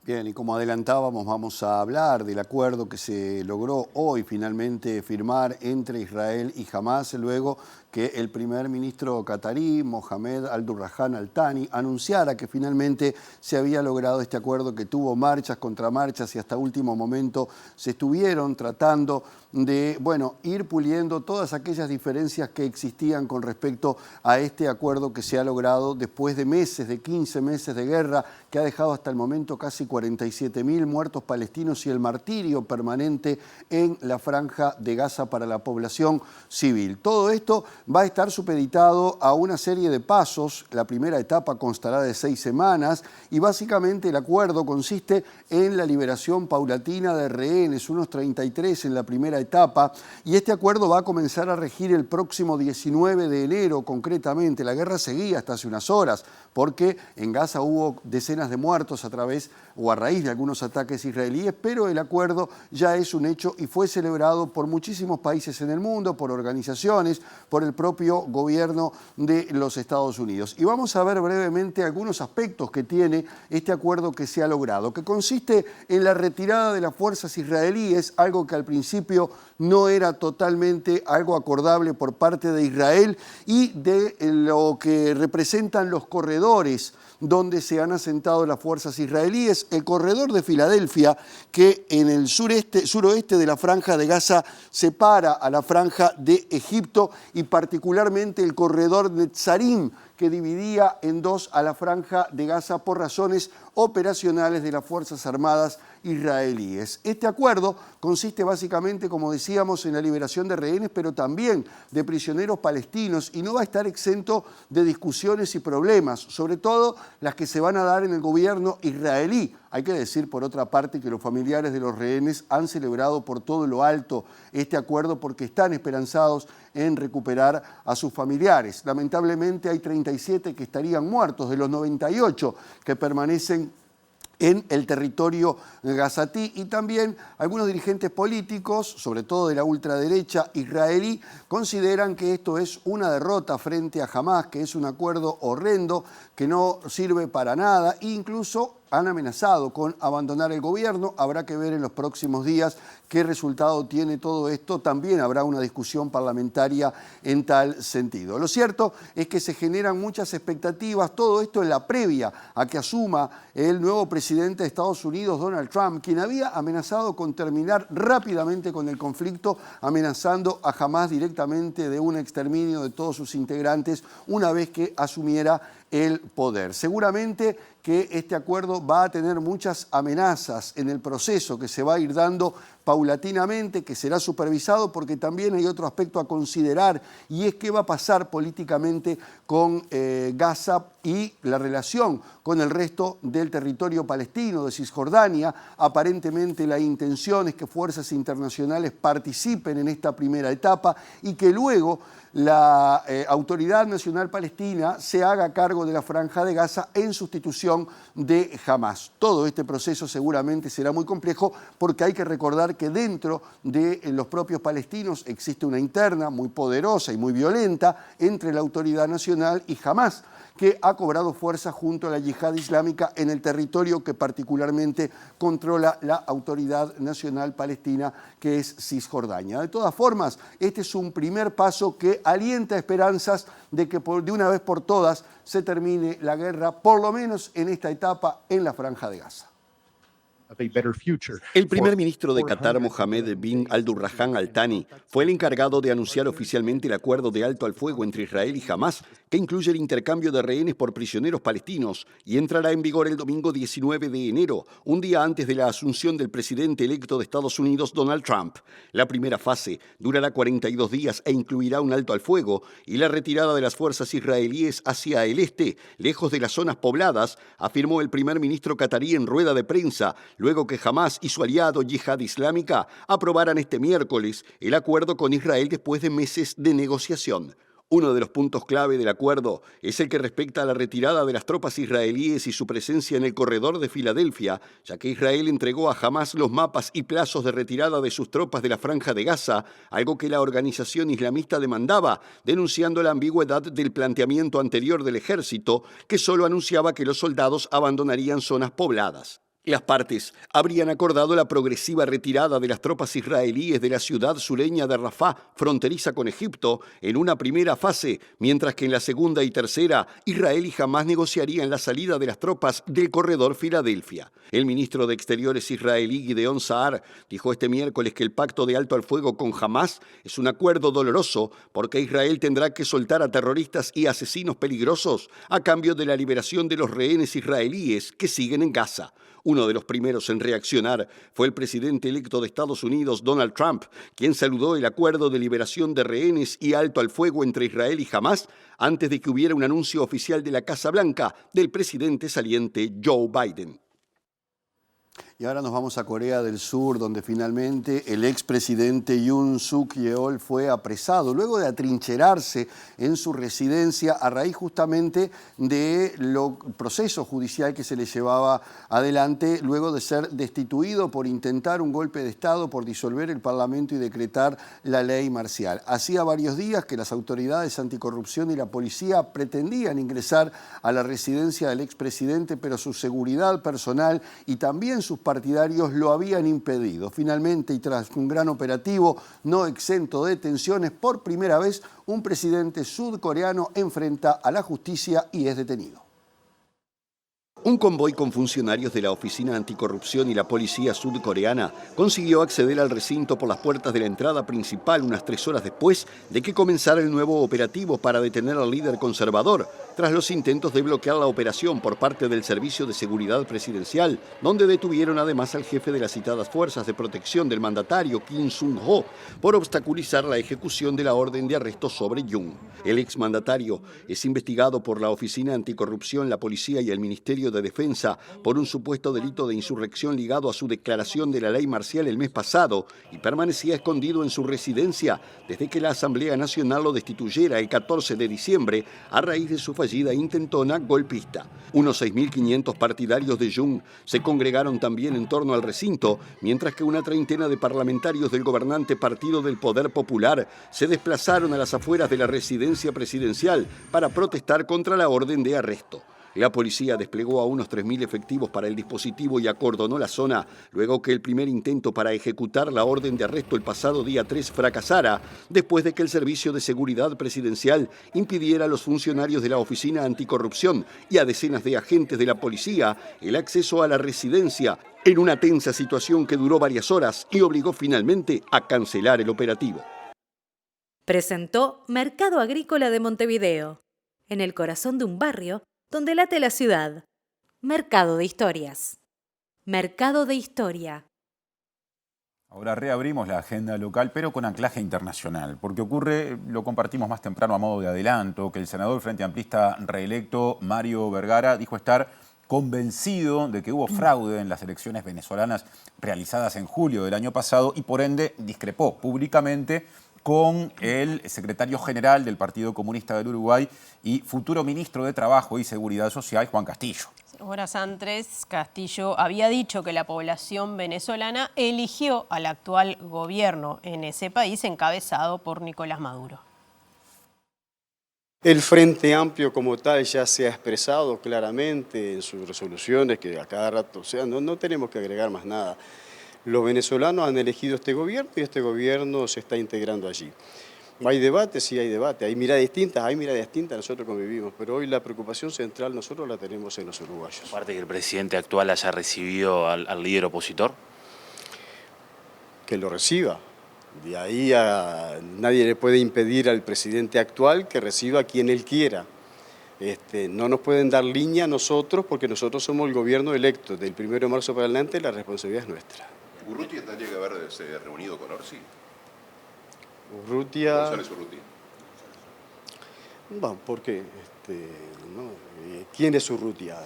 Bien, y como adelantábamos, vamos a hablar del acuerdo que se logró hoy finalmente firmar entre Israel y Hamás, luego que el primer ministro catarí, Mohamed Abdulrahman Al Thani, anunciara que finalmente se había logrado este acuerdo que tuvo marchas, contramarchas y hasta último momento se estuvieron tratando de, ir puliendo todas aquellas diferencias que existían con respecto a este acuerdo que se ha logrado después de meses, de 15 meses de guerra, que ha dejado hasta el momento casi 47.000 muertos palestinos y el martirio permanente en la franja de Gaza para la población civil. Todo esto va a estar supeditado a una serie de pasos. La primera etapa constará de 6 semanas y básicamente el acuerdo consiste en la liberación paulatina de rehenes, unos 33 en la primera etapa, y este acuerdo va a comenzar a regir el próximo 19 de enero concretamente. La guerra seguía hasta hace unas horas porque en Gaza hubo decenas de muertos a raíz de algunos ataques israelíes, pero el acuerdo ya es un hecho y fue celebrado por muchísimos países en el mundo, por organizaciones, por el propio gobierno de los Estados Unidos. Y vamos a ver brevemente algunos aspectos que tiene este acuerdo que se ha logrado, que consiste en la retirada de las fuerzas israelíes, algo que al principio no era totalmente algo acordable por parte de Israel, y de lo que representan los corredores donde se han asentado las fuerzas israelíes. El corredor de Filadelfia, que en el suroeste de la Franja de Gaza separa a la Franja de Egipto, y particularmente el corredor de Netzarim, que dividía en dos a la Franja de Gaza por razones operacionales de las Fuerzas Armadas israelíes. Este acuerdo consiste básicamente, como decíamos, en la liberación de rehenes, pero también de prisioneros palestinos, y no va a estar exento de discusiones y problemas, sobre todo las que se van a dar en el gobierno israelí. Hay que decir, por otra parte, que los familiares de los rehenes han celebrado por todo lo alto este acuerdo porque están esperanzados en recuperar a sus familiares. Lamentablemente hay 37 que estarían muertos de los 98 que permanecen en el territorio gazatí, y también algunos dirigentes políticos, sobre todo de la ultraderecha israelí, consideran que esto es una derrota frente a Hamás, que es un acuerdo horrendo, que no sirve para nada, e incluso han amenazado con abandonar el gobierno. Habrá que ver en los próximos días qué resultado tiene todo esto. También habrá una discusión parlamentaria en tal sentido. Lo cierto es que se generan muchas expectativas, todo esto en la previa a que asuma el nuevo presidente de Estados Unidos, Donald Trump, quien había amenazado con terminar rápidamente con el conflicto, amenazando a Hamás directamente de un exterminio de todos sus integrantes una vez que asumiera el poder. Seguramente que este acuerdo va a tener muchas amenazas en el proceso que se va a ir dando paulatinamente, que será supervisado, porque también hay otro aspecto a considerar, y es qué va a pasar políticamente con Gaza y la relación con el resto del territorio palestino, de Cisjordania. Aparentemente la intención es que fuerzas internacionales participen en esta primera etapa y que luego la Autoridad Nacional Palestina se haga cargo de la Franja de Gaza en sustitución de Hamás. Todo este proceso seguramente será muy complejo, porque hay que recordar que dentro de los propios palestinos existe una interna muy poderosa y muy violenta entre la Autoridad Nacional y Hamás, que ha cobrado fuerza junto a la yihad islámica en el territorio que particularmente controla la Autoridad Nacional Palestina, que es Cisjordania. De todas formas, este es un primer paso que alienta esperanzas de que de una vez por todas se termine la guerra, por lo menos en esta etapa en la Franja de Gaza. El primer ministro de Qatar, Mohammed bin Abdulrahman Al Thani, fue el encargado de anunciar oficialmente el acuerdo de alto al fuego entre Israel y Hamás, que incluye el intercambio de rehenes por prisioneros palestinos, y entrará en vigor el domingo 19 de enero, un día antes de la asunción del presidente electo de Estados Unidos, Donald Trump. La primera fase durará 42 días e incluirá un alto al fuego y la retirada de las fuerzas israelíes hacia el este, lejos de las zonas pobladas, afirmó el primer ministro catarí en rueda de prensa, luego que Hamás y su aliado Yihad Islámica aprobaran este miércoles el acuerdo con Israel después de meses de negociación. Uno de los puntos clave del acuerdo es el que respecta a la retirada de las tropas israelíes y su presencia en el corredor de Filadelfia, ya que Israel entregó a Hamás los mapas y plazos de retirada de sus tropas de la Franja de Gaza, algo que la organización islamista demandaba, denunciando la ambigüedad del planteamiento anterior del ejército, que solo anunciaba que los soldados abandonarían zonas pobladas. Las partes habrían acordado la progresiva retirada de las tropas israelíes de la ciudad sureña de Rafah, fronteriza con Egipto, en una primera fase, mientras que en la segunda y tercera, Israel y Hamás negociarían la salida de las tropas del corredor Filadelfia. El ministro de Exteriores israelí, Gideon Saar, dijo este miércoles que el pacto de alto al fuego con Hamás es un acuerdo doloroso porque Israel tendrá que soltar a terroristas y asesinos peligrosos a cambio de la liberación de los rehenes israelíes que siguen en Gaza. Uno de los primeros en reaccionar fue el presidente electo de Estados Unidos, Donald Trump, quien saludó el acuerdo de liberación de rehenes y alto al fuego entre Israel y Hamás antes de que hubiera un anuncio oficial de la Casa Blanca del presidente saliente Joe Biden. Y ahora nos vamos a Corea del Sur, donde finalmente el expresidente Yoon Suk Yeol fue apresado luego de atrincherarse en su residencia a raíz justamente del proceso judicial que se le llevaba adelante luego de ser destituido por intentar un golpe de Estado, por disolver el Parlamento y decretar la ley marcial. Hacía varios días que las autoridades anticorrupción y la policía pretendían ingresar a la residencia del expresidente, pero su seguridad personal y también sus partidarios lo habían impedido. Finalmente, y tras un gran operativo no exento de tensiones, por primera vez un presidente sudcoreano enfrenta a la justicia y es detenido. Un convoy con funcionarios de la Oficina Anticorrupción y la Policía Sudcoreana consiguió acceder al recinto por las puertas de la entrada principal unas 3 horas después de que comenzara el nuevo operativo para detener al líder conservador, tras los intentos de bloquear la operación por parte del Servicio de Seguridad Presidencial, donde detuvieron además al jefe de las citadas Fuerzas de Protección del mandatario, Kim Sung-ho, por obstaculizar la ejecución de la orden de arresto sobre Yoon. El exmandatario es investigado por la Oficina Anticorrupción, la Policía y el Ministerio de Defensa por un supuesto delito de insurrección ligado a su declaración de la ley marcial el mes pasado y permanecía escondido en su residencia desde que la Asamblea Nacional lo destituyera el 14 de diciembre a raíz de su fallida intentona golpista. Unos 6.500 partidarios de Yoon se congregaron también en torno al recinto, mientras que una treintena de parlamentarios del gobernante Partido del Poder Popular se desplazaron a las afueras de la residencia presidencial para protestar contra la orden de arresto. La policía desplegó a unos 3.000 efectivos para el dispositivo y acordonó la zona luego que el primer intento para ejecutar la orden de arresto el pasado día 3 fracasara, después de que el Servicio de Seguridad Presidencial impidiera a los funcionarios de la Oficina Anticorrupción y a decenas de agentes de la policía el acceso a la residencia, en una tensa situación que duró varias horas y obligó finalmente a cancelar el operativo. Presentó Mercado Agrícola de Montevideo, en el corazón de un barrio donde late la ciudad. Mercado de Historias. Mercado de Historia. Ahora reabrimos la agenda local, pero con anclaje internacional, porque ocurre, lo compartimos más temprano a modo de adelanto, que el senador frente amplista reelecto Mario Vergara dijo estar convencido de que hubo fraude en las elecciones venezolanas realizadas en julio del año pasado y por ende discrepó públicamente con el secretario general del Partido Comunista del Uruguay y futuro ministro de Trabajo y Seguridad Social, Juan Castillo. Horas antes, Castillo había dicho que la población venezolana eligió al actual gobierno en ese país encabezado por Nicolás Maduro. El Frente Amplio como tal ya se ha expresado claramente en sus resoluciones, que a cada rato, o sea, no tenemos que agregar más nada. Los venezolanos han elegido este gobierno y este gobierno se está integrando allí. ¿Hay debate? Sí hay debate. Hay miradas distintas, nosotros convivimos, pero hoy la preocupación central nosotros la tenemos en los uruguayos. Aparte que el presidente actual haya recibido al líder opositor. Que lo reciba. De ahí nadie le puede impedir al presidente actual que reciba a quien él quiera. No nos pueden dar línea a nosotros porque nosotros somos el gobierno electo. Del 1 de marzo para adelante la responsabilidad es nuestra. ¿Urrutia tendría que haberse reunido con Orsi? Urrutia... González Urrutia. Bueno, ¿por qué? ¿Quién es Urrutia?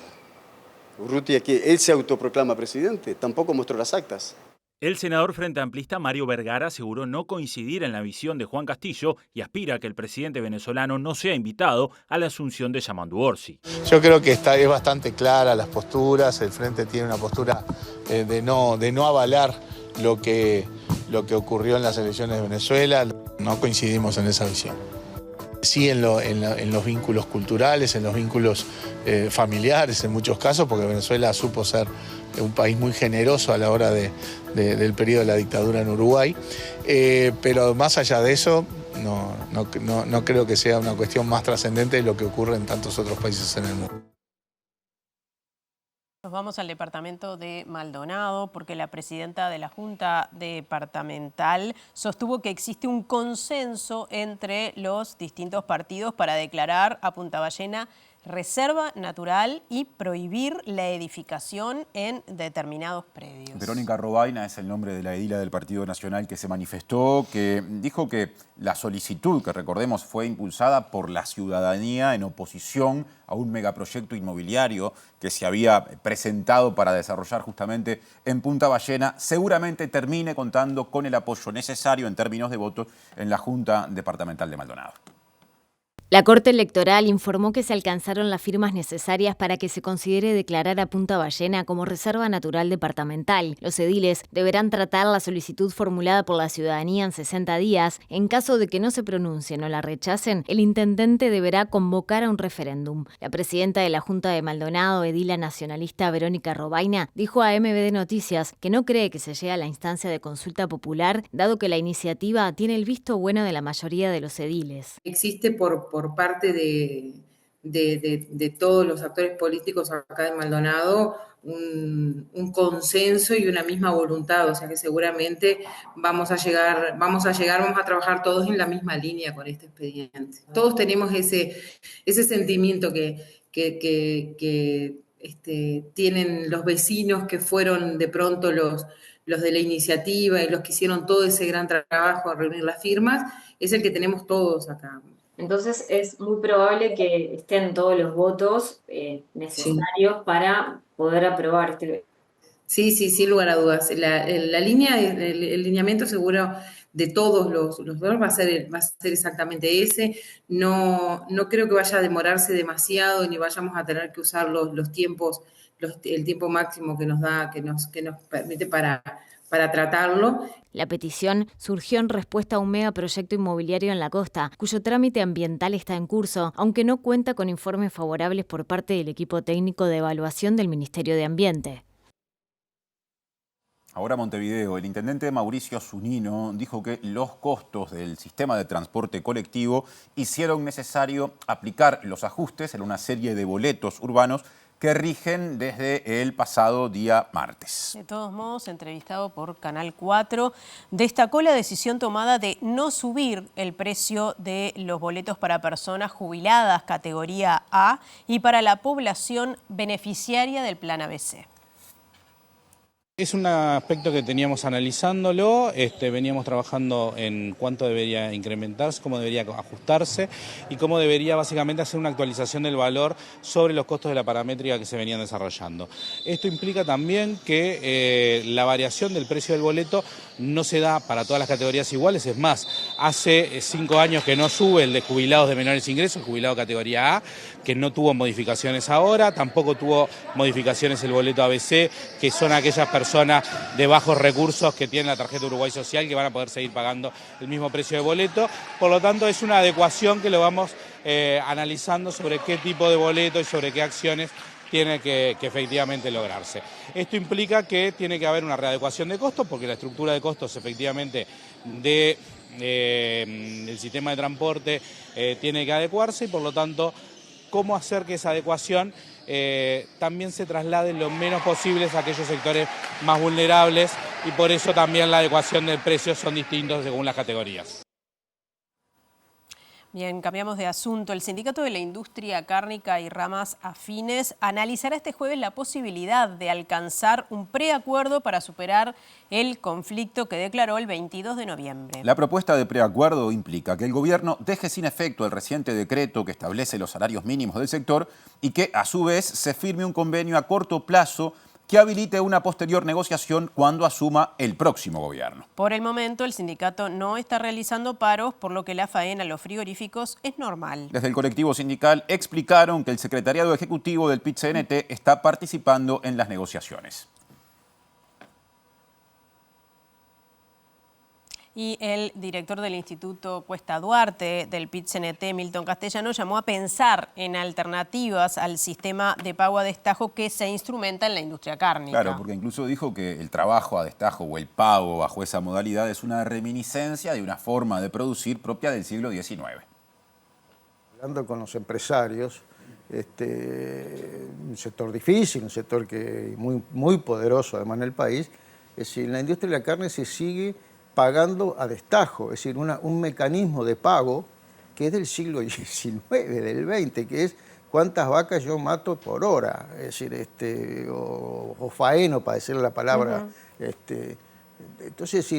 Urrutia, que él se autoproclama presidente, tampoco mostró las actas. El senador frente amplista Mario Vergara aseguró no coincidir en la visión de Juan Castillo y aspira a que el presidente venezolano no sea invitado a la asunción de Yamandu Orsi. Yo creo que es bastante clara las posturas, el Frente tiene una postura de no avalar lo que ocurrió en las elecciones de Venezuela, no coincidimos en esa visión. Sí en los vínculos culturales, en los vínculos familiares en muchos casos, porque Venezuela supo ser un país muy generoso a la hora del periodo de la dictadura en Uruguay, pero más allá de eso no creo que sea una cuestión más trascendente de lo que ocurre en tantos otros países en el mundo. Nos vamos al departamento de Maldonado porque la presidenta de la Junta Departamental sostuvo que existe un consenso entre los distintos partidos para declarar a Punta Ballena reserva natural y prohibir la edificación en determinados predios. Verónica Robaina es el nombre de la edila del Partido Nacional que se manifestó, que dijo que la solicitud, que recordemos fue impulsada por la ciudadanía en oposición a un megaproyecto inmobiliario que se había presentado para desarrollar justamente en Punta Ballena, seguramente termine contando con el apoyo necesario en términos de votos en la Junta Departamental de Maldonado. La Corte Electoral informó que se alcanzaron las firmas necesarias para que se considere declarar a Punta Ballena como reserva natural departamental. Los ediles deberán tratar la solicitud formulada por la ciudadanía en 60 días. En caso de que no se pronuncien o la rechacen, el intendente deberá convocar a un referéndum. La presidenta de la Junta de Maldonado, edila nacionalista Verónica Robaina, dijo a MBD Noticias que no cree que se llegue a la instancia de consulta popular, dado que la iniciativa tiene el visto bueno de la mayoría de los ediles. Existe por parte de todos los actores políticos acá en Maldonado un consenso y una misma voluntad, o sea que seguramente vamos a trabajar todos en la misma línea con este expediente. Todos tenemos ese sentimiento que tienen los vecinos que fueron de pronto los de la iniciativa y los que hicieron todo ese gran trabajo a reunir las firmas, es el que tenemos todos acá. Entonces es muy probable que estén todos los votos necesarios para poder aprobar este. Sí, sin lugar a dudas. La línea, el lineamiento seguro de todos los dos va a ser exactamente ese. No creo que vaya a demorarse demasiado ni vayamos a tener que usar los tiempos, el tiempo máximo que nos permite para tratarlo. La petición surgió en respuesta a un megaproyecto inmobiliario en la costa, cuyo trámite ambiental está en curso, aunque no cuenta con informes favorables por parte del equipo técnico de evaluación del Ministerio de Ambiente. Ahora Montevideo, el intendente Mauricio Zunino dijo que los costos del sistema de transporte colectivo hicieron necesario aplicar los ajustes en una serie de boletos urbanos que rigen desde el pasado día martes. De todos modos, entrevistado por Canal 4, destacó la decisión tomada de no subir el precio de los boletos para personas jubiladas categoría A y para la población beneficiaria del Plan ABC. Es un aspecto que teníamos analizándolo, veníamos trabajando en cuánto debería incrementarse, cómo debería ajustarse y cómo debería básicamente hacer una actualización del valor sobre los costos de la paramétrica que se venían desarrollando. Esto implica también que la variación del precio del boleto no se da para todas las categorías iguales, es más, hace 5 años que no sube el de jubilados de menores ingresos, el jubilado categoría A, que no tuvo modificaciones ahora, tampoco tuvo modificaciones el boleto ABC, que son aquellas personas de bajos recursos que tienen la tarjeta Uruguay Social, que van a poder seguir pagando el mismo precio de boleto. Por lo tanto, es una adecuación que lo vamos analizando sobre qué tipo de boleto y sobre qué acciones tiene que efectivamente lograrse. Esto implica que tiene que haber una readecuación de costos, porque la estructura de costos efectivamente del sistema de transporte tiene que adecuarse y por lo tanto cómo hacer que esa adecuación también se traslade lo menos posible a aquellos sectores más vulnerables y por eso también la adecuación del precio son distintos según las categorías. Bien, cambiamos de asunto. El Sindicato de la Industria Cárnica y Ramas Afines analizará este jueves la posibilidad de alcanzar un preacuerdo para superar el conflicto que declaró el 22 de noviembre. La propuesta de preacuerdo implica que el gobierno deje sin efecto el reciente decreto que establece los salarios mínimos del sector y que, a su vez, se firme un convenio a corto plazo que habilite una posterior negociación cuando asuma el próximo gobierno. Por el momento, el sindicato no está realizando paros, por lo que la faena a los frigoríficos es normal. Desde el colectivo sindical explicaron que el secretariado ejecutivo del PIT-CNT está participando en las negociaciones. Y el director del Instituto Cuesta Duarte del PIT-CNT, Milton Castellano, llamó a pensar en alternativas al sistema de pago a destajo que se instrumenta en la industria cárnica. Claro, porque incluso dijo que el trabajo a destajo o el pago bajo esa modalidad es una reminiscencia de una forma de producir propia del siglo XIX. Hablando con los empresarios, un sector difícil, un sector que muy poderoso además en el país, es decir, en la industria de la carne se sigue pagando a destajo, es decir, un mecanismo de pago que es del siglo XIX, del XX, que es cuántas vacas yo mato por hora, es decir, o faeno, para decir la palabra. Entonces,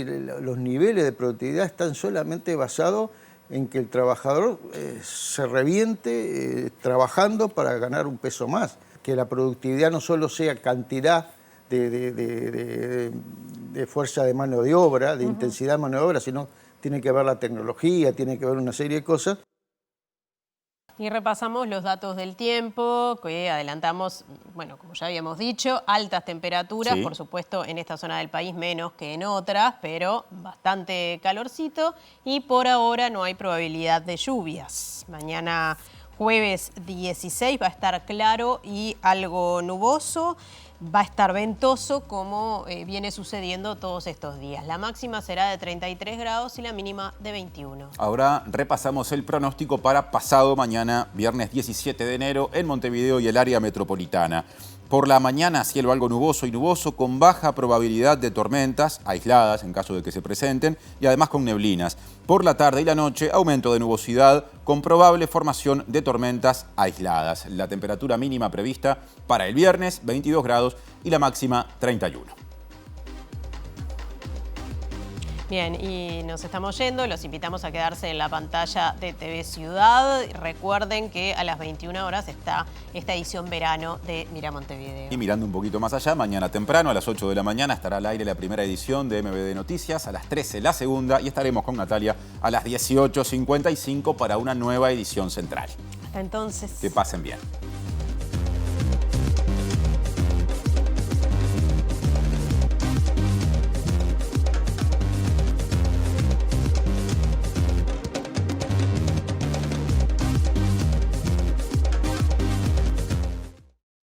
los niveles de productividad están solamente basados en que el trabajador se reviente trabajando para ganar un peso más. Que la productividad no solo sea cantidad de fuerza de mano de obra, de intensidad de mano de obra, sino tiene que ver la tecnología, tiene que ver una serie de cosas. Y repasamos los datos del tiempo que adelantamos, bueno, como ya habíamos dicho, altas temperaturas, Sí. por supuesto en esta zona del país menos que en otras, pero bastante calorcito y por ahora no hay probabilidad de lluvias. Mañana jueves 16 va a estar claro y algo nuboso. Va a estar ventoso como viene sucediendo todos estos días. La máxima será de 33 grados y la mínima de 21. Ahora repasamos el pronóstico para pasado mañana, viernes 17 de enero, en Montevideo y el área metropolitana. Por la mañana, cielo algo nuboso y nuboso, con baja probabilidad de tormentas aisladas en caso de que se presenten y además con neblinas. Por la tarde y la noche, aumento de nubosidad con probable formación de tormentas aisladas. La temperatura mínima prevista para el viernes, 22 grados y la máxima, 31. Bien, y nos estamos yendo. Los invitamos a quedarse en la pantalla de TV Ciudad. Recuerden que a las 21 horas está esta edición verano de Mira Montevideo. Y mirando un poquito más allá, mañana temprano a las 8 de la mañana estará al aire la primera edición de MBD Noticias, a las 13 la segunda y estaremos con Natalia a las 18:55 para una nueva edición central. Hasta entonces. Que pasen bien.